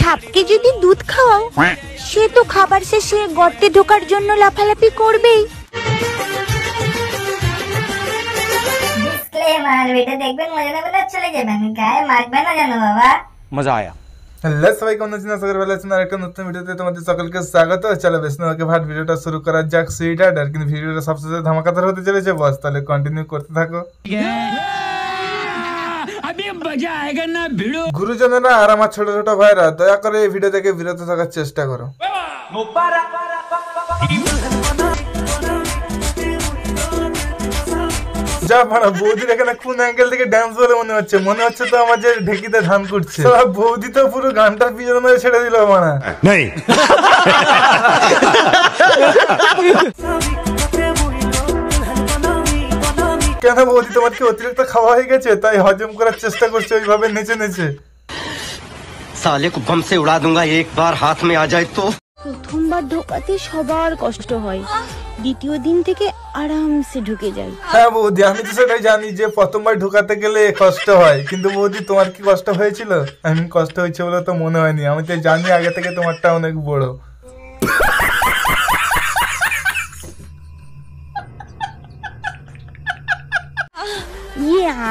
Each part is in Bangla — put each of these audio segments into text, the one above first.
সাপকে যদি দুধ খাওয়াও সে তো খাবার শেষে গর্তে ঢোকার জন্য লাফালাফি করবেই। ডিসক্লেমার, ভিডিও দেখবেন মজা নেবেন আর চলে যাবেন, গায়ে মারবেন না জানো বাবা। মজা আয়া। হ্যালো সবাই, কেমন আছেন? আশা করি ভালো আছেন। আর একটা নতুন ভিডিওতে তোমাদের সকলকে স্বাগত। চলো বেশ নকে ভাট ভিডিওটা শুরু করা যাক। সুইটার আর কিন্তু ভিডিওটা সবচেয়ে ধামাকাদার হতে চলেছে বস, তাহলে কন্টিনিউ করতে থাকো। গুরুজনেরা আর আমার ছোট ছোট ভাইরা দয়া করে এই ভিডিও থেকে বিরত থাকার চেষ্টা করো। যা ভাড়া বৌদির এখানে কোন অ্যাঙ্গেল থেকে ডান্স বলে মনে হচ্ছে তো আমার যে ঢেকিতে ধান করছে। বৌদি তো পুরো গানটার পিছনে মেরে ছেড়ে দিল মানা। কেন বৌদি, তোমার কি অতিরিক্ত খাওয়া হয়ে গেছে তাই হজম করার চেষ্টা করছে ওইভাবে নেচে নেচে? साले को बम से उड़ा दूंगा एक बार हाथ में आ जाए तो। প্রথমবার ঢোকাতে সবার কষ্ট হয়, দ্বিতীয় দিন থেকে আরামসে ঢুকে যায়। হ্যাঁ বৌদি, আমি তো সেটাই জানি যে প্রথমবার ঢোকাতে গেলে কষ্ট হয়, কিন্তু বৌদি তোমার কি কষ্ট হয়েছিল? আমি কষ্ট হয়েছে বলে তো মনে হয়নি, আমি তো জানি আগে থেকে তোমারটা অনেক বড়।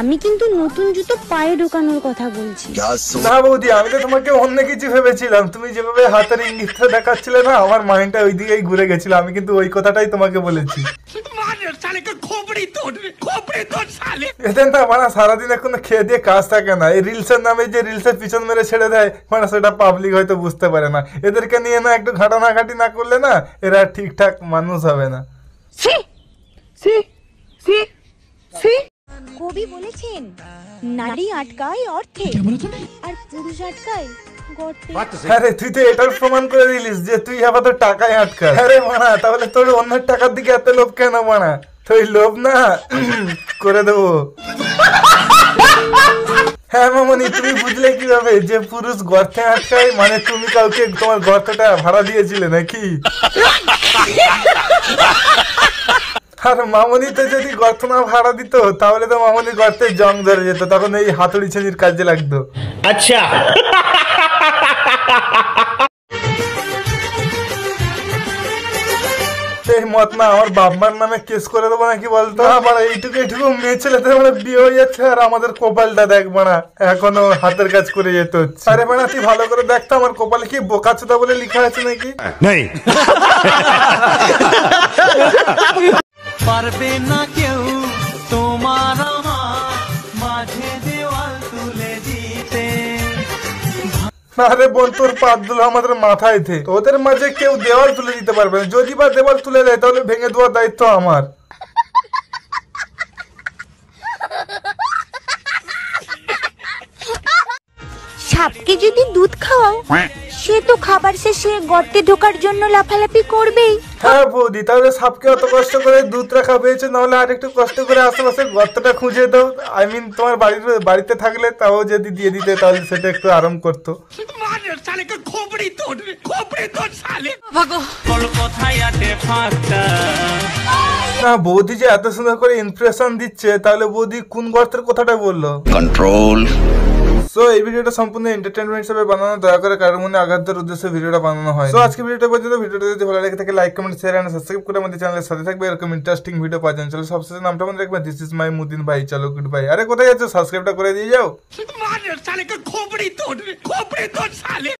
আমি কিন্তু নতুন জুতো পায়ে ঢোকানোর কথা বলছি না বৌদি, আমি তো তোমাকে অন্য কিছু ভেবেছিলাম। তুমি যেভাবে হাতের ইঙ্গিতটা দেখাচ্ছিলে না, আমার মাইন্ডটা ওই দিকেই ঘুরে গেছিল। আমি কিন্তু ওই কথাটাই তোমাকে বলেছি। এদের না মানে সারাদিন এখন খেয়ে দিয়ে কাজ থাকে না, এই রিলসের নামে যে রিলসের পিছন মেরে ছেড়ে দেয়, মানে সেটা পাবলিক হয়তো বুঝতে পারে না। এদেরকে নিয়ে না একটু ঘাটাঘাটি না করলে না এরা ঠিকঠাক মানুষ হবে না। কবি বলেছেন, নারী আটকায় অর্থে আর পুরুষ আটকায় গর্তে। আরে তুই তো এটার প্রমাণ করে দিলিস যে তুই আবার টাকায় আটকা। আরে মানা, তাহলে তোর অন্যের টাকার দিকে এত লোভ কেন মানা? তুই লোভ না করে দেবো। হ্যাঁ মামনি, তুমি বুঝলে কিভাবে যে পুরুষ গর্তে আটকায়? মানে তুমি কাউকে তোমার গর্তটা ভাড়া দিয়েছিলে নাকি? আর মামনি তো যদি গর্ত না ভাড়া দিত তাহলে তো মামনি গর্তে জং ধরে যেত, তখন এই হাতুড়ি ছেনির কাজে লাগতো। আচ্ছা এই মত না আমার বাপমার নামে কেস করে দেবো নাকি বলতো? আবার এইটুকু মেয়ে ছেলেদের মানে বিয়ে হয়ে যাচ্ছে আর আমাদের কপালটা দেখবো না, এখনো হাতের কাজ করে যেতে হচ্ছে। আরে বানা তুই ভালো করে দেখতো আমার কপালে কি বোকাচোদা বলে লেখা আছে নাকি? নেই। পারবে না কেউ তোমার মাঝে দেওয়াল তুলে দিতে। আরে বোন, তোর পাত দুলো আমাদের মাথায় থে, ওদের মাঝে কেউ দেওয়াল তুলে দিতে পারবে না। যদি বা দেওয়াল তুলে দেয় তাহলে ভেঙে দেওয়ার দায়িত্ব আমার। সাপকে যদি দুধ খাওয়াও সে তো খাবার শেষে গর্তে ঢোকার জন্য লাফালাফি করবেই। হ্যাঁ বৌদি, তাহলে সাপকে অত কষ্ট করে দুধ রাখা পেয়েছে, নাহলে আর একটু কষ্ট করে আশেপাশে গর্তটা খুঁজে দাও। আই মিন তোমার বাড়িতে থাকলে তাও যদি দিয়ে দিতে তাহলে সেটা একটু আরাম করতো। না বৌদি যে এত সুন্দর করে ইমপ্রেশন দিচ্ছে, তাহলে বৌদি কোন গর্তের কথাটা বললো? कंट्रोल। সো এই ভিডিওটা সম্পূর্ণ এন্টারটেইনমেন্ট হিসেবে বানানো, দয়া করে কারোর মনে আঘাত দেওয়ার উদ্দেশ্যে ভিডিওটা বানানো হয়। সো আজকে ভিডিওটা পর্যন্ত। ভিডিওটা যদি ভালো লাগে থাকে like comment share and subscribe করে আমাদের চ্যানেলের সাথে থাকবে। এরকম ইন্টারেস্টিং ভিডিও পাওয়ার জন্য চ্যানেল সবশেষে নামটা মনে রাখবেন, দিস ইজ মাই মুদিন ভাই। চলো গুড বাই। আরে কোথায় যাচ্ছ? সাবস্ক্রাইবটা করে দিয়ে যাও।